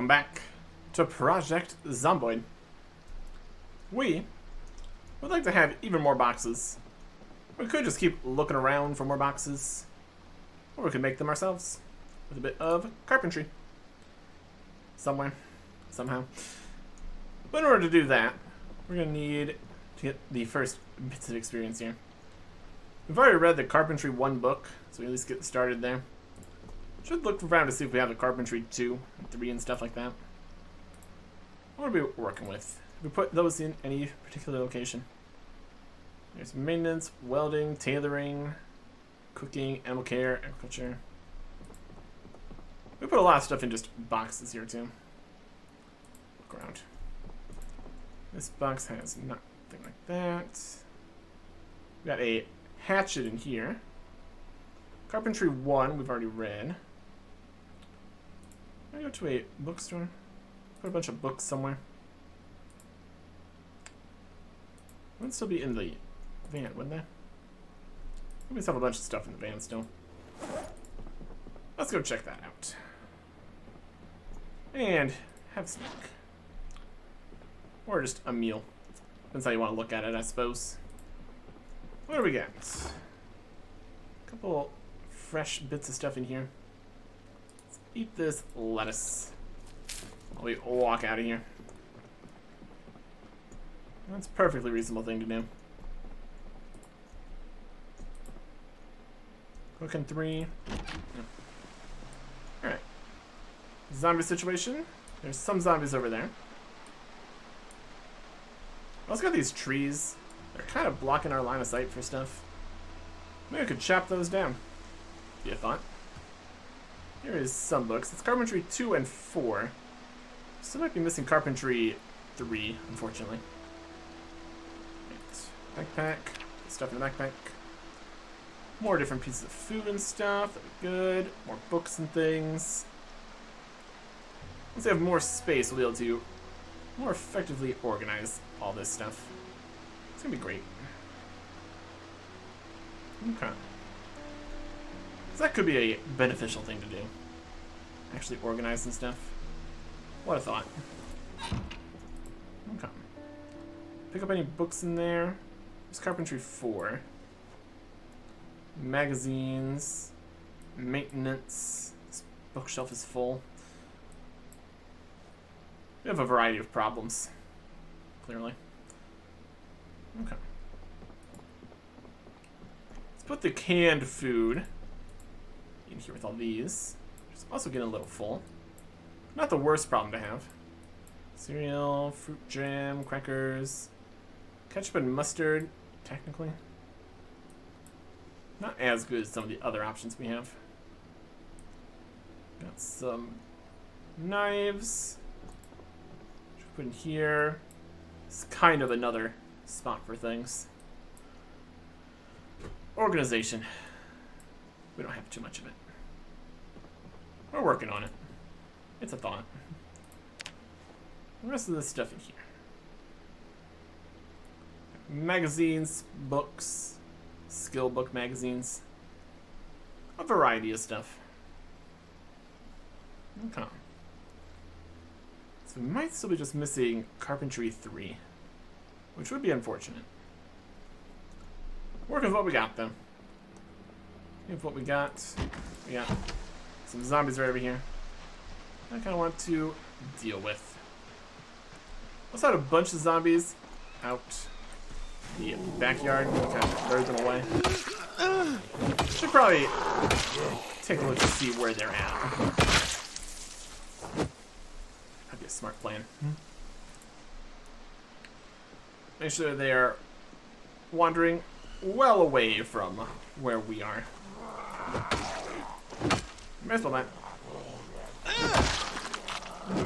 Welcome back to Project Zomboid. We would like to have even more boxes. We could just keep looking around for more boxes, or we could make them ourselves with a bit of carpentry. Somewhere, somehow. But in order to do that, we're going to need to get the first bits of experience here. We've already read the Carpentry 1 book, so we at least get started there. Should look around to see if we have the Carpentry 2, 3, and stuff like that. What are we working with? We put those in any particular location. There's maintenance, welding, tailoring, cooking, animal care, agriculture. We put a lot of stuff in just boxes here too. Look around. This box has nothing like that. We got a hatchet in here. Carpentry 1 we've already read. I go to a bookstore. Put a bunch of books somewhere. Would still be in the van, wouldn't they? We must have a bunch of stuff in the van still. Let's go check that out. And have a snack. Or just a meal. Depends how you want to look at it, I suppose. What do we got? A couple fresh bits of stuff in here. Let's eat this lettuce while we walk out of here. That's a perfectly reasonable thing to do. Cooking 3. Yep. Alright. Zombie situation. There's some zombies over there. I also got these trees. They're kind of blocking our line of sight for stuff. Maybe I could chop those down. Be a thought. Here is some books. It's Carpentry 2 and 4. Still might be missing Carpentry 3, unfortunately. Right. Backpack. Stuff in the backpack. More different pieces of food and stuff. That'd be good. More books and things. Once we have more space, we'll be able to more effectively organize all this stuff. It's gonna be great. Okay. So that could be a beneficial thing to do. Actually organize some stuff. What a thought. Okay. Pick up any books in there. There's Carpentry 4. Magazines. Maintenance. This bookshelf is full. We have a variety of problems. Clearly. Okay. Let's put the canned food in here with all these. Just also getting a little full. Not the worst problem to have. Cereal, fruit jam, crackers, ketchup and mustard, technically. Not as good as some of the other options we have. Got some knives. Should put in here. It's kind of another spot for things. Organization. We don't have too much of it. We're working on it. It's a thought. The rest of this stuff in here. Magazines, books, skill book magazines. A variety of stuff. Okay. So we might still be just missing Carpentry 3, which would be unfortunate. Working with what we got, though. With what we got some zombies right over here. I kind of want to deal with. Also had a bunch of zombies out the backyard. Kind of throw them away. Should probably take a look to see where they're at. That'd be a smart plan. Make sure they are wandering well away from where we are. Baseball bat.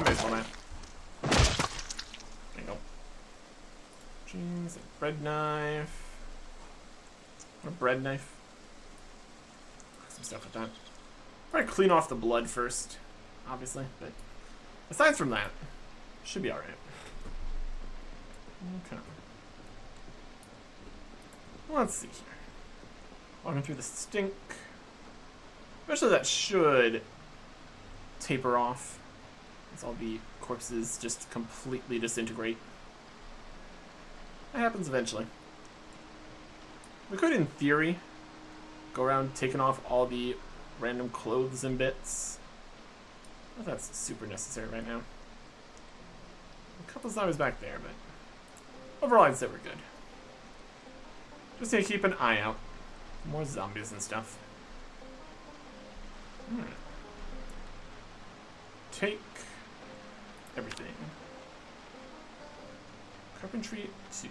Baseball bat. There you go. Jeez, a bread knife. A bread knife. Some stuff like that. Probably clean off the blood first, obviously, but aside from that, should be alright. Okay. Let's see here. Walking through the stink. Eventually that should taper off. as all the corpses just completely disintegrate. That happens eventually. We could, in theory, go around taking off all the random clothes and bits. Well, that's super necessary right now. A couple zombies back there, but overall I'd say we're good. Just need to keep an eye out. More zombies and stuff. Take everything. Carpentry 2.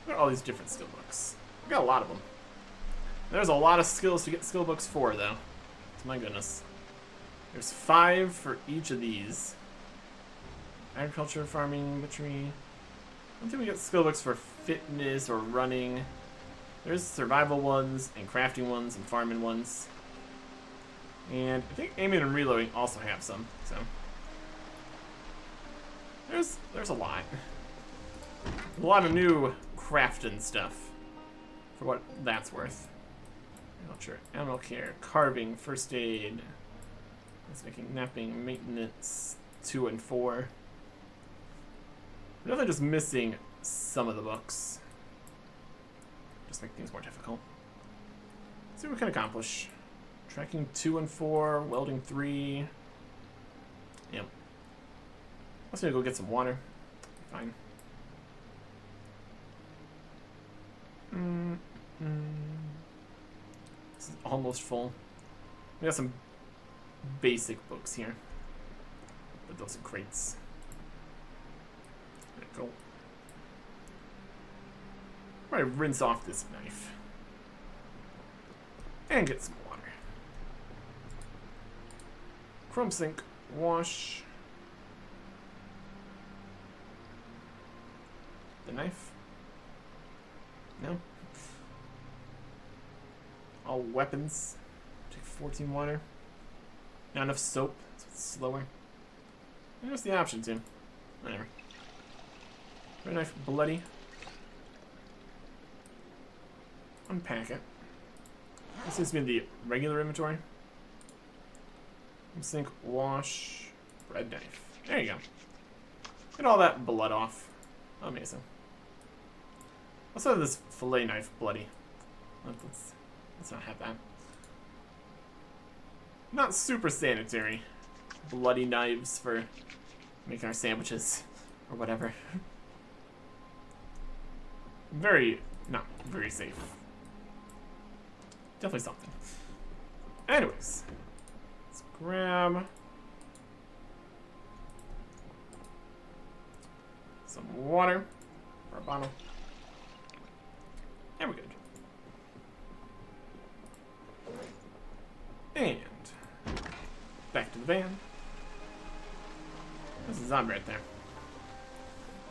Look at all these different skill books. We got a lot of them. There's a lot of skills to get skill books for, though. My goodness. There's 5 for each of these. Agriculture, farming, butchery. I don't think we get skill books for fitness or running. There's survival ones, and crafting ones, and farming ones. And I think aiming and reloading also have some, so. There's a lot. A lot of new crafting stuff, for what that's worth. Agriculture, animal care, carving, first aid. It's making napping, maintenance, 2 and 4. We're definitely just missing some of the books. Just make things more difficult. Let's see what we can accomplish. Tracking 2 and 4, welding 3. Yep. Let's go get some water. Fine. This is almost full. We got some basic books here. Put those in crates. There we go. Probably rinse off this knife. And get some water. Chrome sink, wash. The knife? No. All weapons. Take 14 water. Not enough soap, so it's slower. There's the option too. Whatever. Red knife, bloody. Unpack it. This seems to be in the regular inventory. Sink, wash, bread knife. There you go. Get all that blood off. Amazing. Let's have this fillet knife bloody. Let's not have that. Not super sanitary. Bloody knives for making our sandwiches or whatever. Not very safe. Definitely something. Anyways, let's grab some water for a bottle. And we're good. And back to the van. There's a zombie right there.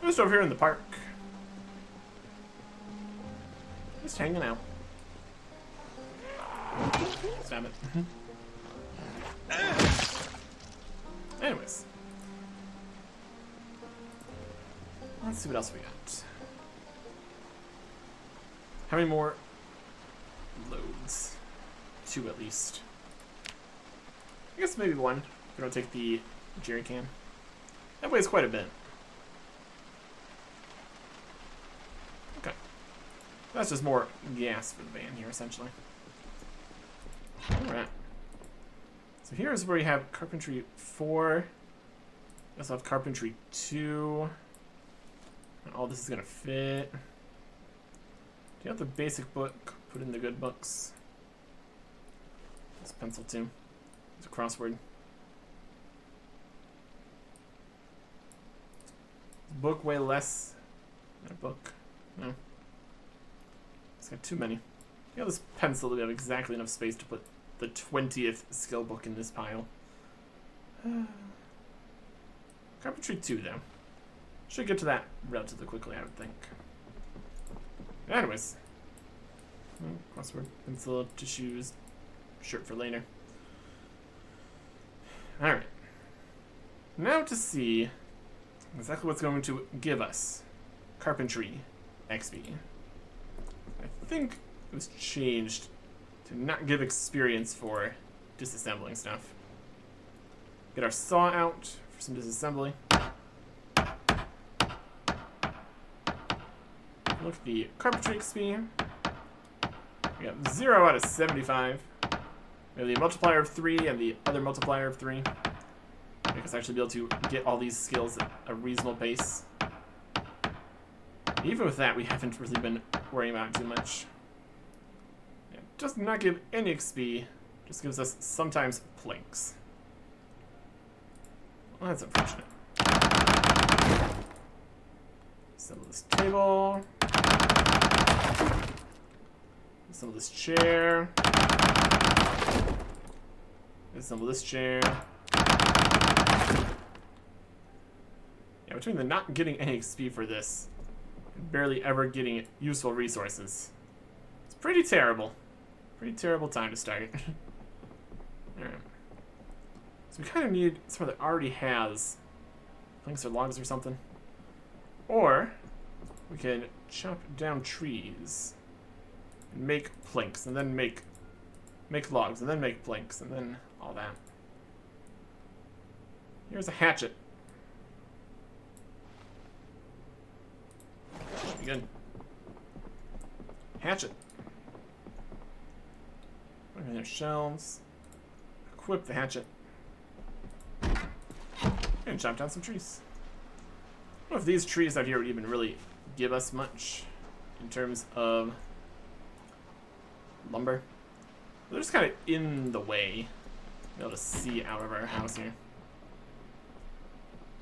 Just over here in the park. Just hanging out. Stab it. Anyways. Let's see what else we got. How many more loads? 2 at least. I guess maybe 1. We don't take the jerry can. That weighs quite a bit. Okay. That's just more gas for the van here, essentially. Alright. So here's where you have Carpentry 4. We also have Carpentry 2. And all this is going to fit. Do you have the basic book? Put in the good books. This pencil too. It's a crossword. Book way less than a book. No. It's got too many. You have this pencil to have exactly enough space to put the 20th skill book in this pile. Carpentry 2 though. Should get to that relatively quickly, I would think. Anyways. Crossword, pencil, tissues, shirt for later. Alright. Now to see exactly what's going to give us Carpentry XP. I think it was changed to not give experience for disassembling stuff. Get our saw out for some disassembly. Look at the Carpentry XP. We got 0 out of 75. We have the multiplier of 3 and the other multiplier of 3. Make us actually be able to get all these skills at a reasonable pace. Even with that, we haven't really been worrying about it too much. Yeah, does not give any XP, just gives us sometimes planks. Well, that's unfortunate. Assemble this table. Assemble this chair. Assemble this chair. Yeah, between the not getting any XP for this and barely ever getting useful resources, it's pretty terrible. Pretty terrible time to start. Alright. So we kind of need somewhere that already has planks or logs or something. Or we can chop down trees and make planks, and then make logs, and then make planks, and then all that. Here's a hatchet. Should be good. Hatchet. Put in their shelves. Equip the hatchet. And chop down some trees. I don't know if these trees out here would even really give us much in terms of lumber. They're just kind of in the way. Be able to see out of our house here.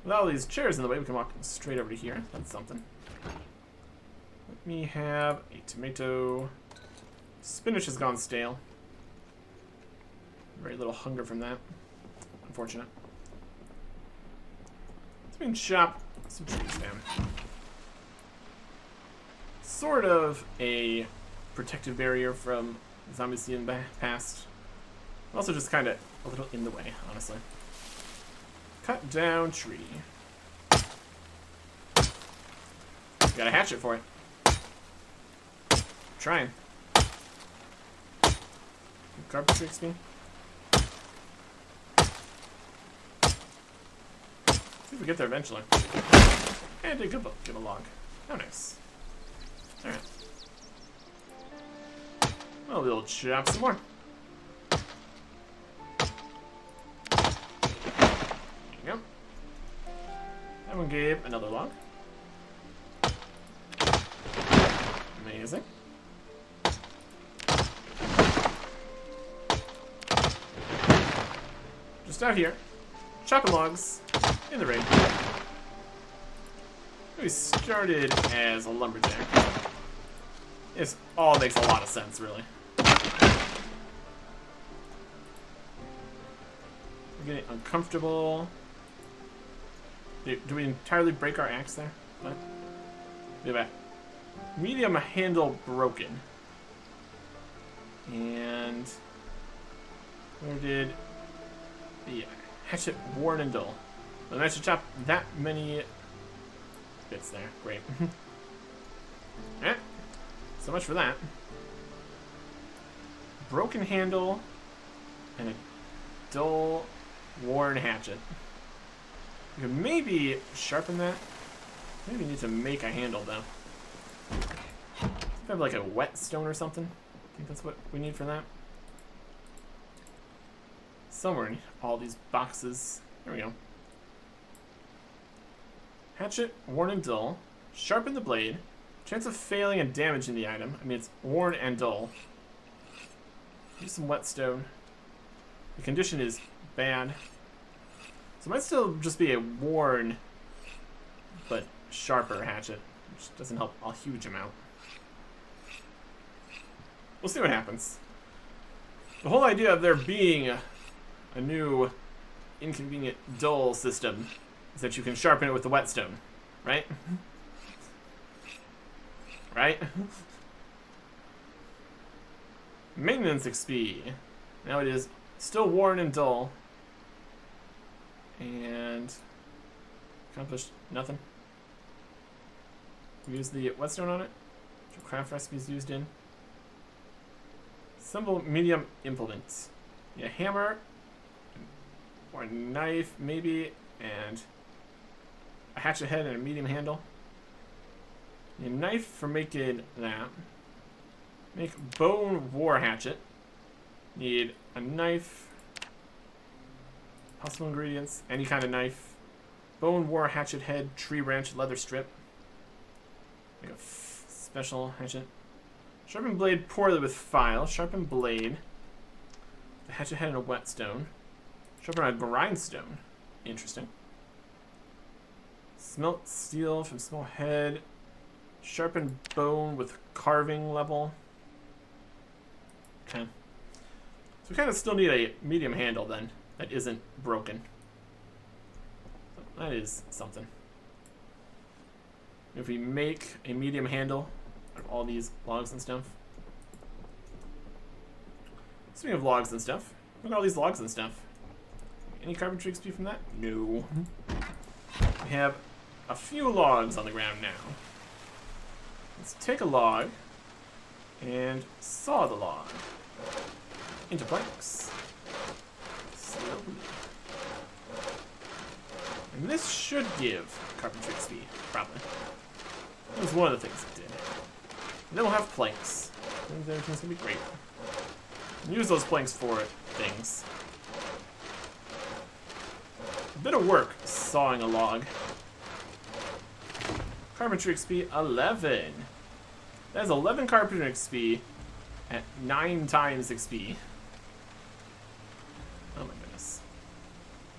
With all these chairs in the way, we can walk straight over to here. That's something. Let me have a tomato. Spinach has gone stale. Very little hunger from that. Unfortunate. Let's go and chop some trees down. Sort of a protective barrier from zombies in the past. Also just kind of a little in the way, honestly. Cut down tree. Got a hatchet for it. Trying. Carpentry XP. See if we get there eventually. And a good give a log. Oh, nice. Alright. Well, we'll chop some more. There you go. That one gave another log. Amazing. Just out here, chopping logs in the rain. We started as a lumberjack. This all makes a lot of sense, really. We're getting uncomfortable. Do we entirely break our axe there? What? We have a medium handle broken. And where did the hatchet worn and dull? I managed to chop that many bits there. Great. Alright. So much for that. Broken handle and a dull, worn hatchet. We could maybe sharpen that. Maybe need to make a handle though. I have like a whetstone or something. I think that's what we need for that. Somewhere in all these boxes. There we go. Hatchet, worn and dull. Sharpen the blade. Chance of failing and damaging the item. I mean, it's worn and dull. Use some whetstone. The condition is bad. So it might still just be a worn but sharper hatchet, which doesn't help a huge amount. We'll see what happens. The whole idea of there being a new inconvenient dull system is that you can sharpen it with the whetstone, right? Right? Maintenance XP. Now it is still worn and dull. And accomplished nothing. We use the whetstone on it. Which craft recipes used in. Simple medium implements. Yeah, hammer. or a knife, maybe, and a hatchet head and a medium handle. A knife for making that. Make bone war hatchet. Need a knife. Possible ingredients, any kind of knife. Bone war hatchet head, tree branch, leather strip. Make a special hatchet. Sharpen blade poorly with file. Sharpen blade. The hatchet head and a whetstone. Sharpen a grindstone. Interesting. Smelt steel from small head. Sharpen bone with carving level. Okay. So we kind of still need a medium handle then. That isn't broken. So that is something. If we make a medium handle out of all these logs and stuff. Speaking of logs and stuff, look at all these logs and stuff. Any carpentry XP from that? No. We have a few logs on the ground now. Let's take a log and saw the log into planks. Slowly. And this should give carpentry XP, probably. That was one of the things it did. And then we'll have planks. And everything's gonna be great. Use those planks for things. A bit of work sawing a log. Carpentry XP 11. That is 11 carpentry XP at 9 times XP. Oh my goodness.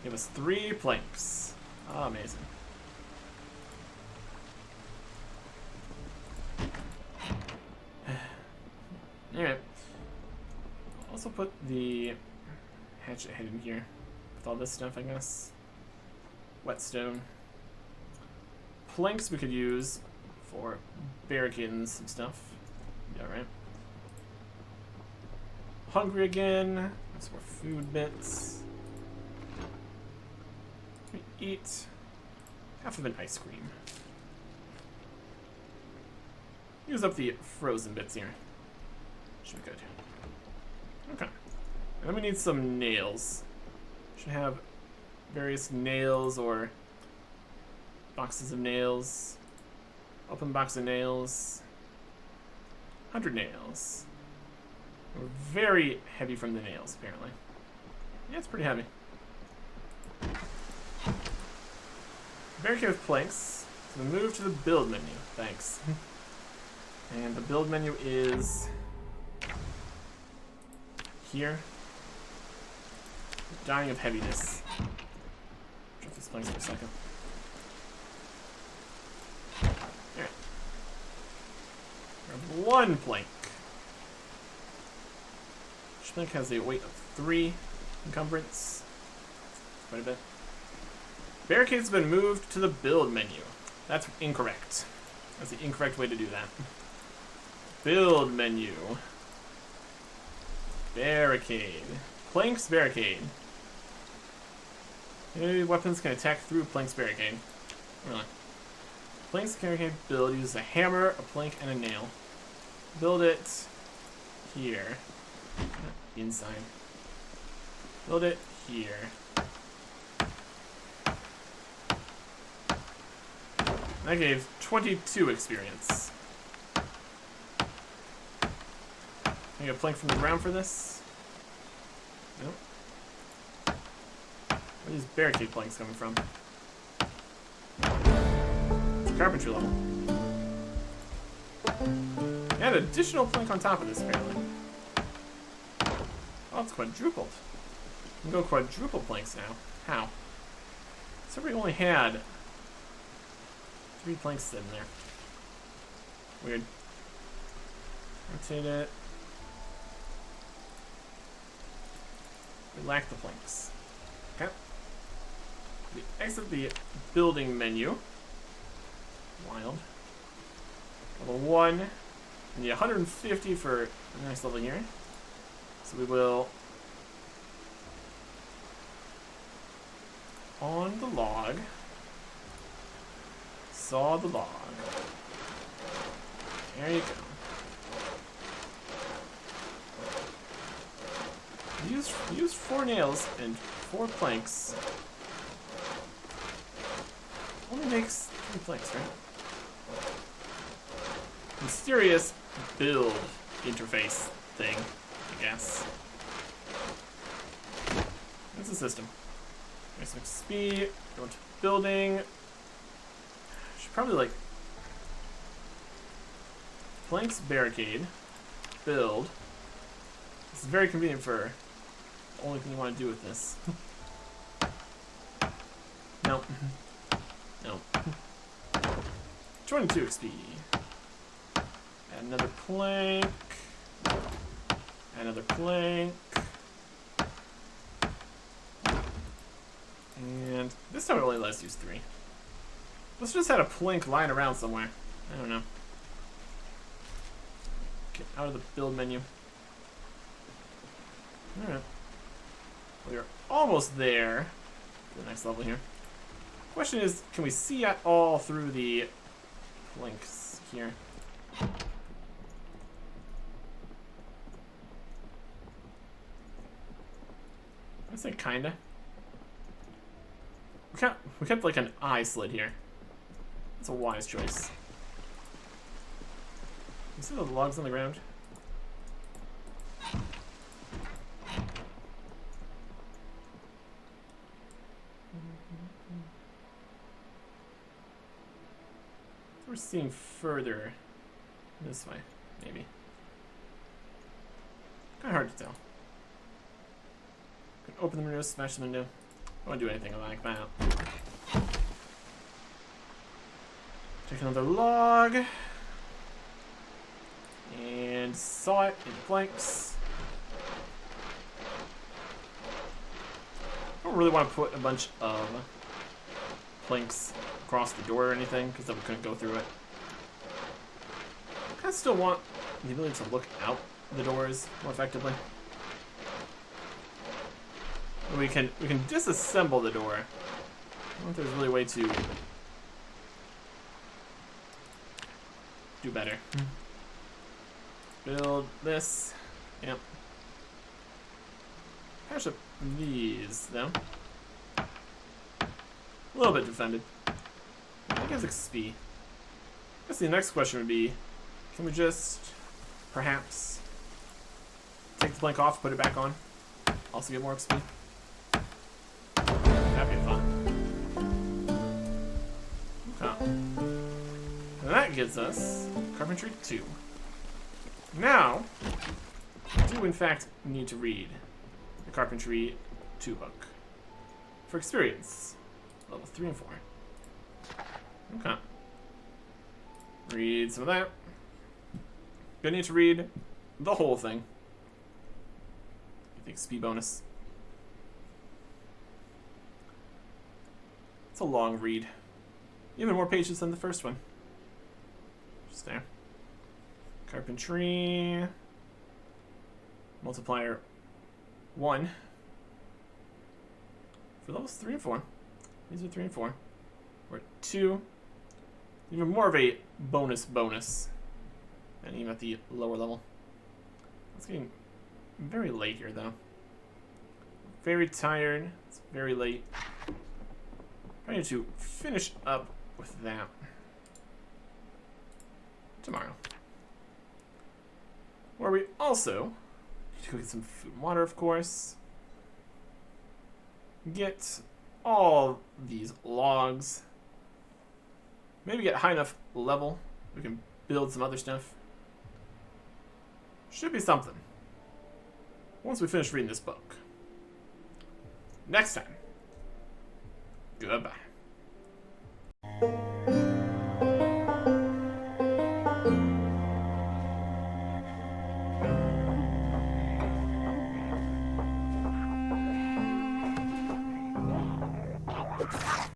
Give us 3 planks. Oh, amazing. Alright. Also put the hatchet head in here with all this stuff, I guess. Whetstone. Planks we could use for barricading some stuff. Yeah, right. Hungry again. Some more food bits. We eat half of an ice cream. Use up the frozen bits here. Should be good. Okay. And then we need some nails. Should have various nails or boxes of nails. Open box of nails. 100 nails. We're very heavy from the nails, apparently. Yeah, it's pretty heavy. Barricade with planks. So we move to the build menu. Thanks. And the build menu is here. Dying of heaviness. Drop these planks for a second. Alright. Grab 1 plank. Each plank has a weight of 3 encumbrance. Quite a bit. Barricades have been moved to the build menu. That's incorrect. That's the incorrect way to do that. Build menu. Barricade. Planks barricade. Any weapons can attack through planks barricade. Really. Planks barricade build uses a hammer, a plank, and a nail. Build it here. Inside. Build it here. That gave 22 experience. Can I get a plank from the ground for this? Nope. Where are these barricade planks coming from? Carpentry level. And additional plank on top of this, apparently. Oh, it's quadrupled. We can go quadruple planks now. How? So we only had 3 planks sitting there. Weird. Rotate it. We lack the planks. Okay. We exit the building menu. Wild. Level 1. We need 150 for the next level here. So we will on the log. Saw the log. There you go. Use 4 nails and 4 planks only makes 3 planks, right? Mysterious build interface thing, I guess. It's a system. There's some XP, go into building. Should probably like planks barricade, build. This is very convenient for the only thing you want to do with this. No. No. 22 XP. Add another plank. Add another plank. And this time it only lets us use 3. Let's just have a plank lying around somewhere. I don't know. Get out of the build menu. Alright. We are almost there. To the next level here. Question is, can we see at all through the planks here? I'd say kinda. We kept like an eye slit here. That's a wise choice. You see the logs on the ground? We're seeing further this way, maybe. Kind of hard to tell. Can open the window, smash the window. I won't do anything like that. Take another log. And saw it into planks. I don't really want to put a bunch of planks across the door or anything, because then we couldn't go through it. I kind of still want the ability to look out the doors more effectively. We can disassemble the door. I don't know if there's really a way to do better. Build this. Yep. Patch up these, though. A little bit defended. I guess XP. I guess the next question would be, can we just perhaps take the plank off, put it back on? Also get more XP? That'd be fun. Okay. And that gives us Carpentry 2. Now, I do in fact need to read the Carpentry 2 book. For experience, level 3 and 4. Okay. Read some of that. Gonna need to read the whole thing. I think XP bonus. It's a long read. Even more pages than the first one. Just there. Carpentry. Multiplier 1. For levels 3 and 4. These are 3 and 4. We're at 2. Even more of a bonus than even at the lower level. It's getting very late here, though. Very tired. It's very late. I need to finish up with that tomorrow. Where we also need to go get some food and water, of course. Get all these logs. Maybe get high enough level we can build some other stuff. Should be something. Once we finish reading this book. Next time. Goodbye.